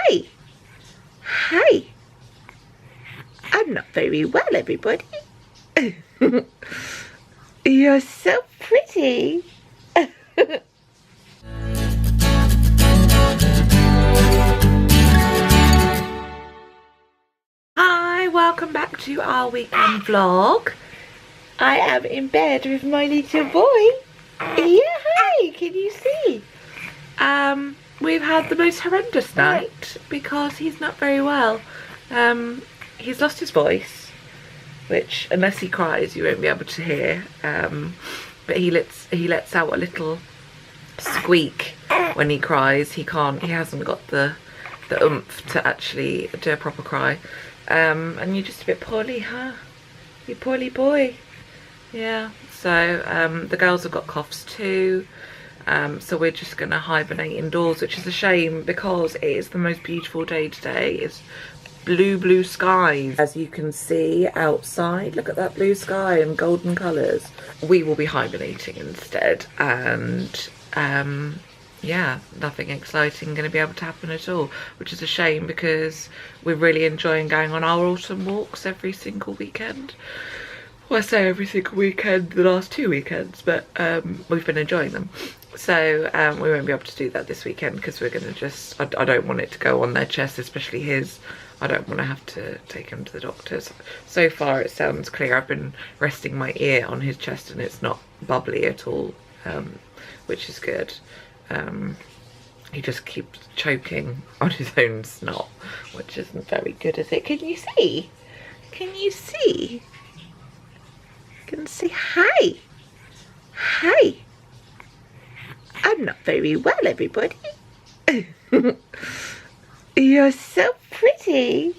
Hi. Hi. I'm not very well, everybody. You're so pretty. Hi, welcome back to our weekend vlog. I am in bed with my little boy. Yeah, hi, can you see? We've had the most horrendous night because he's not very well. He's lost his voice, which unless he cries you won't be able to hear. But he lets out a little squeak when he cries. He hasn't got the oomph to actually do a proper cry. And you're just a bit poorly, huh? You poorly boy. Yeah, so the girls have got coughs too. So we're just going to hibernate indoors, which is a shame because it is the most beautiful day today. It's blue skies, as you can see outside. Look at that blue sky and golden colours. We will be hibernating instead, and yeah, nothing exciting going to be able to happen at all, which is a shame because we're really enjoying going on our autumn walks every single weekend. Well, I say every single weekend the last 2 weekends, but we've been enjoying them. So we won't be able to do that this weekend because we're going to just, I don't want it to go on their chest, especially his. I don't want to have to take him to the doctors. So far it sounds clear. I've been resting my ear on his chest and it's not bubbly at all, which is good. He just keeps choking on his own snot, which isn't very good, is it? Can you see? Can you see? Can see? Hi. Hi. I'm not very well, everybody. You're so pretty.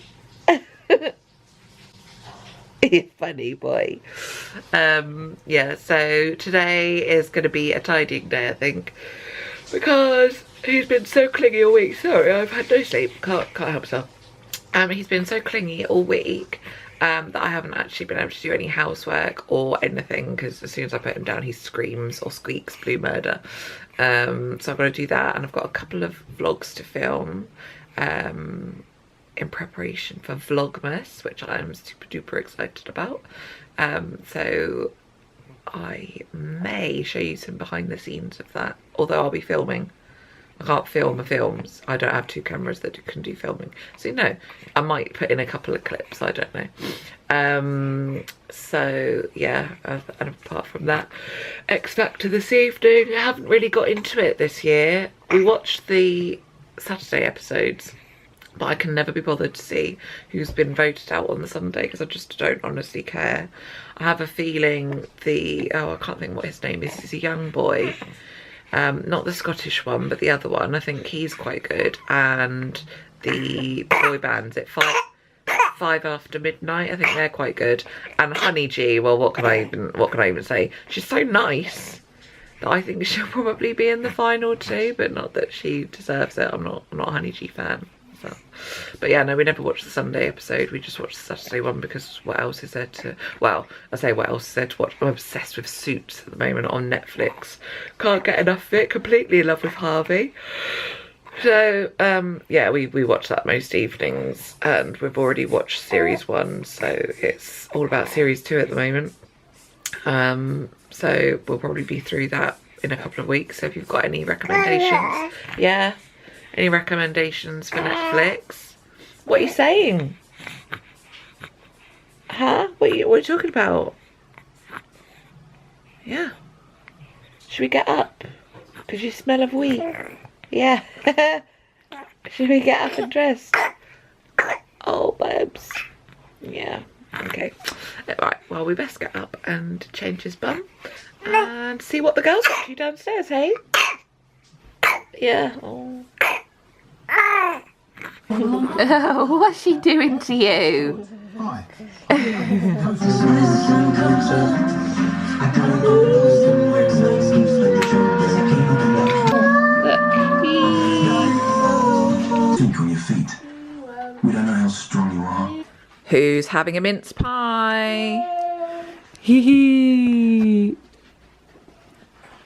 You're funny boy. Yeah, so today is going to be a tidying day, I think, because he's been so clingy all week. Sorry, I've had no sleep. Can't help myself. He's been so clingy all week that I haven't actually been able to do any housework or anything, because as soon as I put him down he screams or squeaks blue murder. So I've got to do that, and I've got a couple of vlogs to film in preparation for Vlogmas, which I am super duper excited about. So I may show you some behind the scenes of that, although I'll be filming. I can't film the films. I don't have 2 cameras that can do filming. So no, I might put in a couple of clips, I don't know. So yeah, and apart from that, X Factor this evening. I haven't really got into it this year. We watched the Saturday episodes, but I can never be bothered to see who's been voted out on the Sunday because I just don't honestly care. I have a feeling I can't think what his name is. He's a young boy. Not the Scottish one, but the other one. I think he's quite good. And the boy bands at 5 after midnight. I think they're quite good. And Honey G. Well, what can I even say? She's so nice that I think she'll probably be in the final too. But not that she deserves it. I'm not a Honey G fan. So. But yeah, no, we never watched the Sunday episode. We just watched the Saturday one because what else is there to... Well, I say what else is there to watch. I'm obsessed with Suits at the moment on Netflix. Can't get enough of it. Completely in love with Harvey. So, yeah, we watch that most evenings. And we've already watched series 1. So it's all about series 2 at the moment. So we'll probably be through that in a couple of weeks. So if you've got any recommendations... Yeah? Any recommendations for Netflix? What are you saying? Huh? What are you talking about? Yeah. Should we get up? Because you smell of wheat. Yeah. Should we get up and dress? Oh, babes. Yeah. Okay. Right. Well, we best get up and change his bum and see what the girls got to downstairs, hey? Yeah. Oh. What's she doing to you? Right. Think on your feet. We don't know how strong you are. Who's having a mince pie? Hee hee.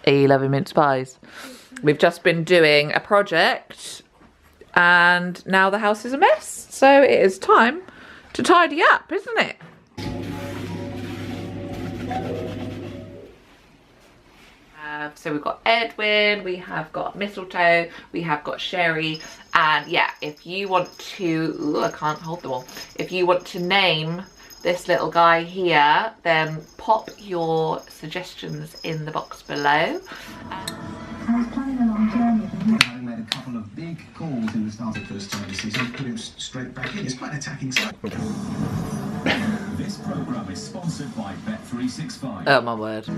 Are you loving mince pies? We've just been doing a project and now the house is a mess. So it is time to tidy up, isn't it? So we've got Edwin, we have got Mistletoe, we have got Sherry, and yeah, if you want to, ooh, I can't hold them all. If you want to name this little guy here, then pop your suggestions in the box below. I was planning a long journey. Having made a couple of big calls in the start of the first time this season, put him straight back in. It's quite an attacking side. This programme is sponsored by Bet365. Oh my word.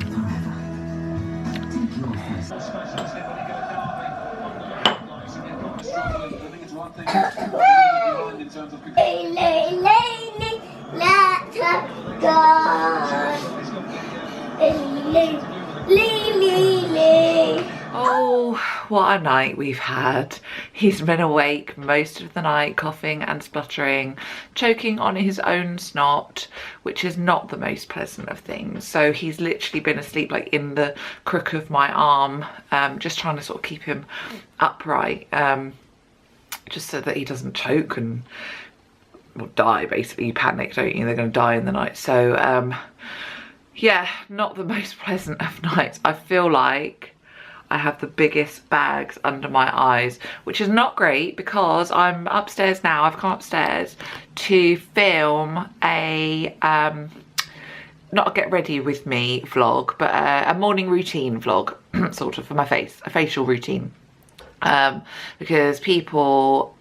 Oh, what a night we've had. He's been awake most of the night, coughing and spluttering, choking on his own snot, which is not the most pleasant of things. So he's literally been asleep like in the crook of my arm, just trying to sort of keep him upright, just so that he doesn't choke and well, die basically. You panic, don't you? They're going to die in the night. So yeah, not the most pleasant of nights. I feel like I have the biggest bags under my eyes, which is not great because I'm upstairs now. I've come upstairs to film a not a get ready with me vlog, but a morning routine vlog sort of for my face, a facial routine, because people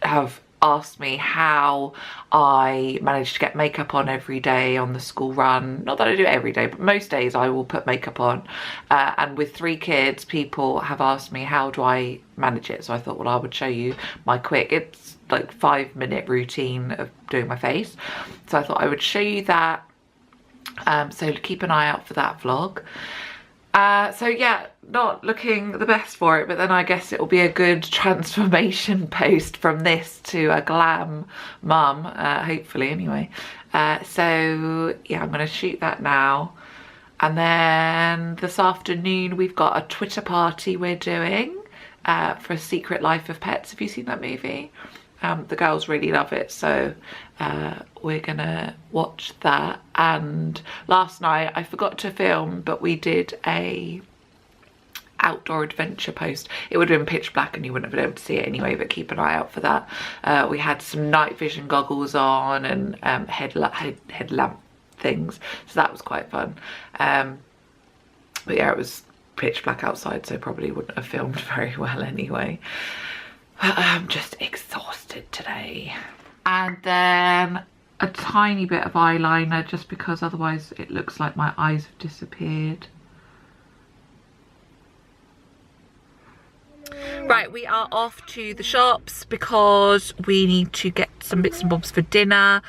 have asked me how I manage to get makeup on every day on the school run. Not that I do it every day, but most days I will put makeup on, and with 3 kids people have asked me how do I manage it. So I thought, well, I would show you my quick, it's like 5-minute routine of doing my face. So I thought I would show you that, so keep an eye out for that vlog. So yeah, not looking the best for it, but then I guess it'll be a good transformation post from this to a glam mum, hopefully anyway. So yeah, I'm going to shoot that now. And then this afternoon we've got a Twitter party we're doing for Secret Life of Pets. Have you seen that movie? The girls really love it, so we're gonna watch that. And last night I forgot to film, but we did a outdoor adventure post. It would have been pitch black and you wouldn't have been able to see it anyway, but keep an eye out for that. We had some night vision goggles on and headlamp things, so that was quite fun. But yeah, it was pitch black outside, so probably wouldn't have filmed very well anyway. I'm just exhausted today. And then a tiny bit of eyeliner, just because otherwise it looks like my eyes have disappeared. Right, we are off to the shops because we need to get some bits and bobs for dinner.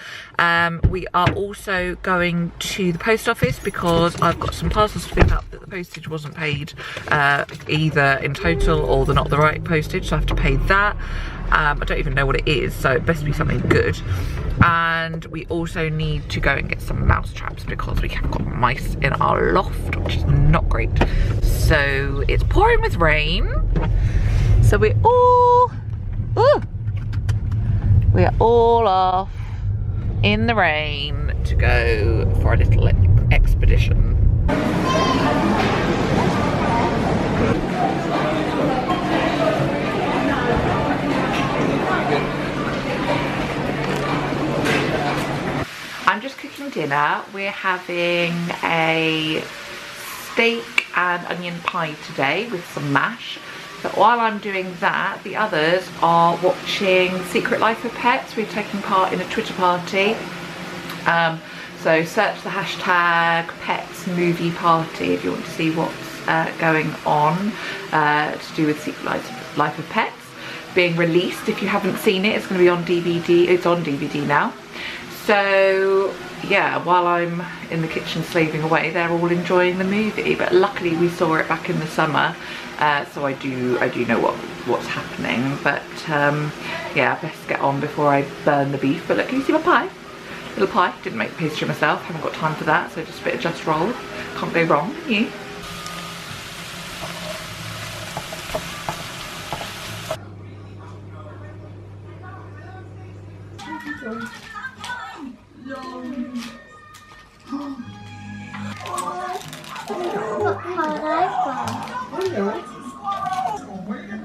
We are also going to the post office because I've got some parcels to pick up that the postage wasn't paid, either in total or they're not the right postage, so I have to pay that. I don't even know what it is, so it best be something good. And we also need to go and get some mouse traps because we have got mice in our loft, which is not great. So it's pouring with rain. So we're all off in the rain to go for a little expedition. I'm just cooking dinner. We're having a steak and onion pie today with some mash. But while I'm doing that, the others are watching Secret Life of Pets. We're taking part in a Twitter party. So search the hashtag Pets Movie Party if you want to see what's going on to do with Secret Life of Pets. Being released, if you haven't seen it, it's going to be on DVD. It's on DVD now. So yeah, while I'm in the kitchen slaving away, they're all enjoying the movie. But luckily we saw it back in the summer, so I do know what's happening. But yeah, best get on before I burn the beef. But look, can you see my pie? Little pie. Didn't make the pastry myself. Haven't got time for that. So just a bit of just roll. Can't go wrong, can you? Waited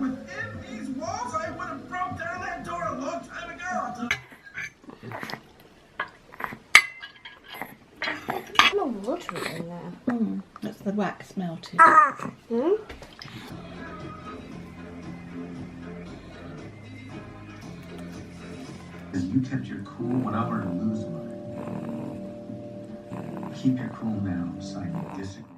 within these walls, I would have broke down that door a long time ago. No water in there. That's the wax melted. You kept your cool when I learned to lose mine. Keep your cool now, so I can disagree.